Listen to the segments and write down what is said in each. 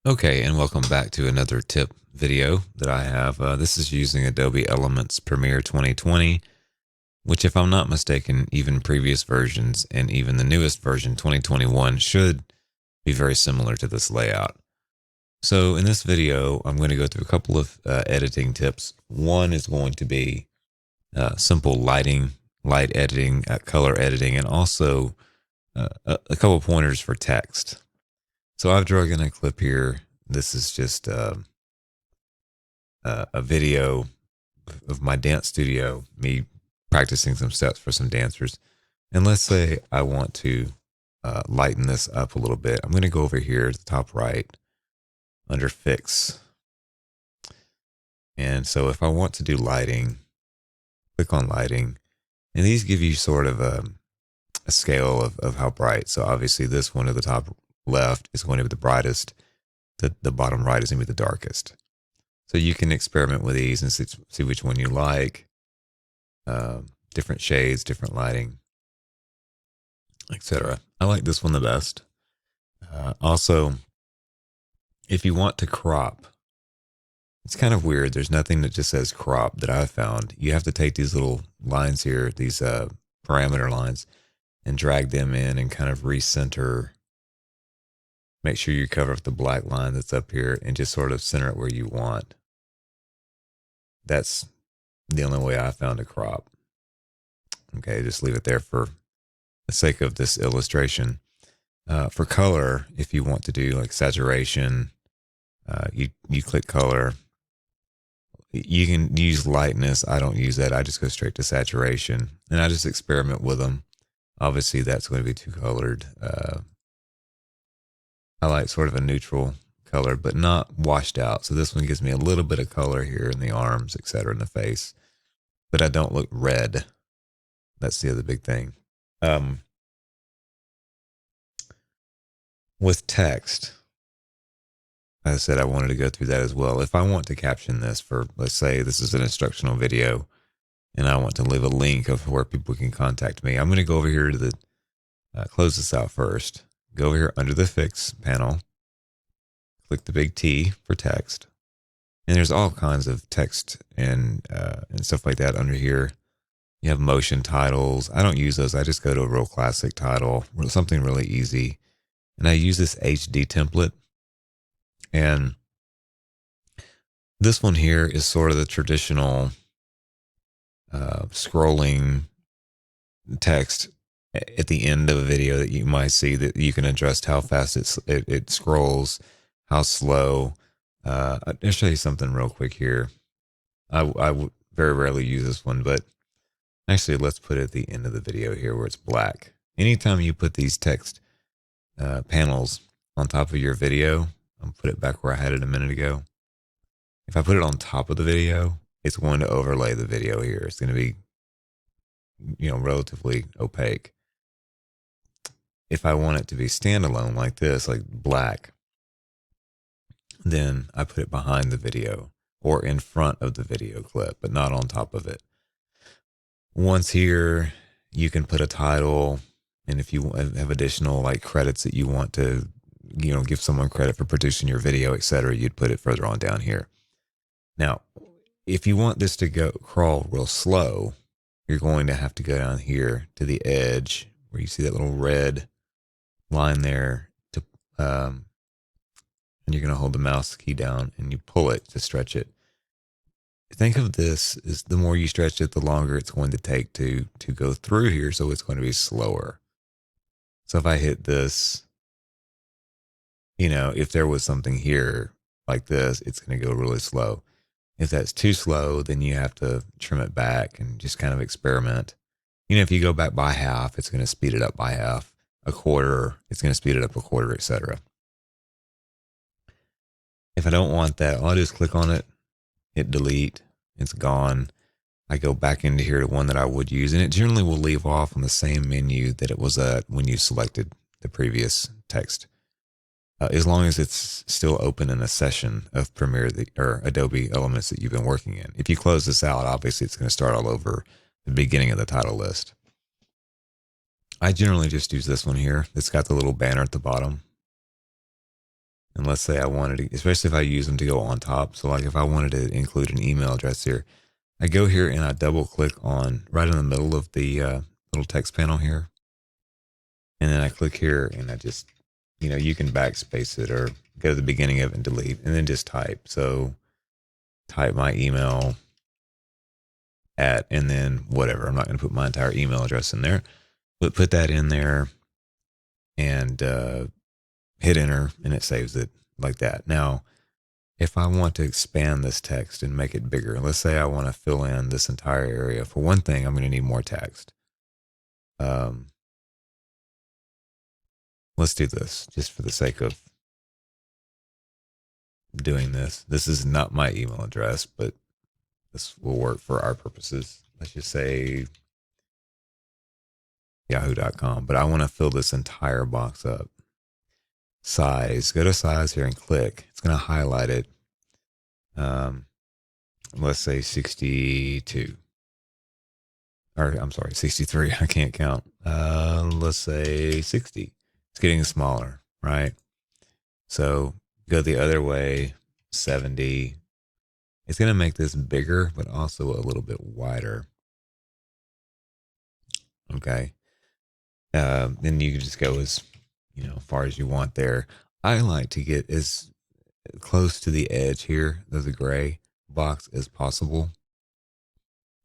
Okay, and welcome back to another tip video that I have. This is using Adobe Elements Premiere 2020, which, if I'm not mistaken, even previous versions and even the newest version, 2021, should be very similar to this layout. So in this video, I'm going to go through a couple of editing tips. One is going to be simple light editing, color editing, and also a couple pointers for text. So I've drug in a clip here. This is just a video of my dance studio, me practicing some steps for some dancers. And let's say I want to lighten this up a little bit. I'm going to go over here to the top right under Fix. And so if I want to do lighting, click on lighting. And these give you sort of a scale of how bright. So obviously this one at the top left is going to be the brightest. The bottom right is going to be the darkest. So you can experiment with these and see which one you like. Different shades, different lighting, etc. I like this one the best. Also, if you want to crop, it's kind of weird. There's nothing that just says crop that I've found. You have to take these little lines here, these parameter lines, and drag them in and kind of recenter. Make sure you cover up the black line that's up here and just sort of center it where you want. That's the only way I found to crop. Okay, just leave it there for the sake of this illustration. For color, if you want to do like saturation, you click color. You can use lightness. I don't use that. I just go straight to saturation, and I just experiment with them. Obviously, that's going to be too colored. I like sort of a neutral color, but not washed out. So this one gives me a little bit of color here in the arms, etc., in the face, but I don't look red. That's the other big thing. With text, as I said, I wanted to go through that as well. If I want to caption this for, let's say this is an instructional video and I want to leave a link of where people can contact me, I'm going to go over here to the, close this out first. Go over here under the Fix panel, click the big T for text. And there's all kinds of text and stuff like that under here. You have motion titles. I don't use those. I just go to a real classic title, something really easy. And I use this HD template. And this one here is sort of the traditional scrolling text at the end of a video that you might see, that you can adjust how fast it scrolls, how slow. I'll show you something real quick here. I very rarely use this one, but actually let's put it at the end of the video here where it's black. Anytime you put these text panels on top of your video, I'll put it back where I had it a minute ago. If I put it on top of the video, it's going to overlay the video here. It's going to be, relatively opaque. If I want it to be standalone like this, like black, then I put it behind the video or in front of the video clip, but not on top of it. Once here, you can put a title, and if you have additional like credits that you want to, give someone credit for producing your video, etc., you'd put it further on down here. Now, if you want this to crawl real slow, you're going to have to go down here to the edge where you see that little red line there, and you're going to hold the mouse key down and you pull it to stretch it. Think of this as the more you stretch it, the longer it's going to take to go through here, so it's going to be slower. So if I hit this, if there was something here like this, it's going to go really slow. If that's too slow, then you have to trim it back and just kind of experiment. If you go back by half, it's going to speed it up by half. A quarter, it's going to speed it up a quarter, etc. If I don't want that, all I do is click on it, hit delete, it's gone. I go back into here to one that I would use, and it generally will leave off on the same menu that it was at when you selected the previous text. As long as it's still open in a session of Premiere or Adobe Elements that you've been working in. If you close this out, obviously it's going to start all over the beginning of the title list. I generally just use this one here. It's got the little banner at the bottom. And let's say I wanted to, especially if I use them to go on top. So like if I wanted to include an email address here, I go here and I double click on right in the middle of the little text panel here. And then I click here and I just, you can backspace it or go to the beginning of it and delete and then just type. So type my email at, and then whatever. I'm not going to put my entire email address in there, but put that in there and hit enter and it saves it like that. Now, if I want to expand this text and make it bigger, let's say I want to fill in this entire area. For one thing, I'm going to need more text. Let's do this just for the sake of doing this. This is not my email address, but this will work for our purposes. Let's just say yahoo.com, but I want to fill this entire box up. Size, go to size here and click. It's going to highlight it. Let's say 62. Or I'm sorry, 63. I can't count. Let's say 60. It's getting smaller, right? So go the other way, 70. It's going to make this bigger, but also a little bit wider. Okay. Then you can just go as, far as you want there. I like to get as close to the edge here of the gray box as possible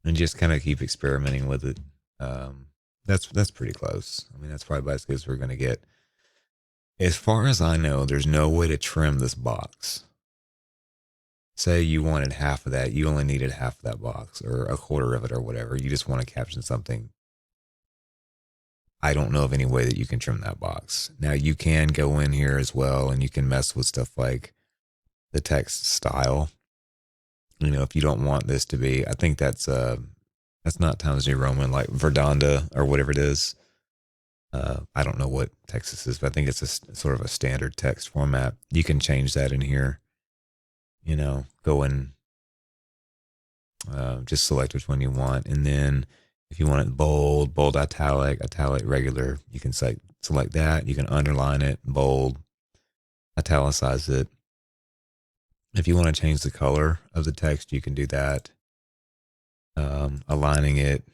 and just kind of keep experimenting with it. That's pretty close. I mean, that's probably about as good as we're going to get. As far as I know, there's no way to trim this box. Say you wanted half of that, you only needed half of that box or a quarter of it or whatever. You just want to caption something. I don't know of any way that you can trim that box. Now you can go in here as well and you can mess with stuff like the text style. If you don't want this to be, I think that's not Times New Roman, like Verdanda or whatever it is. I don't know what text this is, but I think it's a sort of a standard text format. You can change that in here. Go in, just select which one you want. And then if you want it bold, italic, regular, you can select that. You can underline it, bold, italicize it. If you want to change the color of the text, you can do that. Aligning it,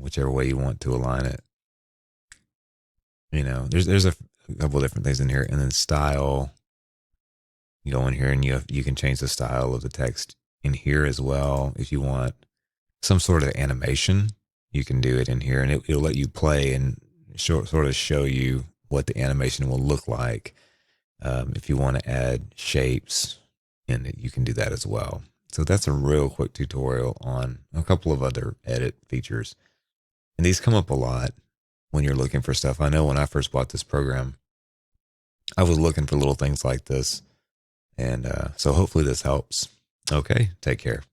whichever way you want to align it. There's a couple of different things in here. And then style, you go in here and you can change the style of the text in here as well. If you want some sort of animation, you can do it in here, and it'll let you play and sort of show you what the animation will look like. If you want to add shapes in it, you can do that as well. So that's a real quick tutorial on a couple of other edit features. And these come up a lot when you're looking for stuff. I know when I first bought this program, I was looking for little things like this. And so hopefully this helps. Okay, take care.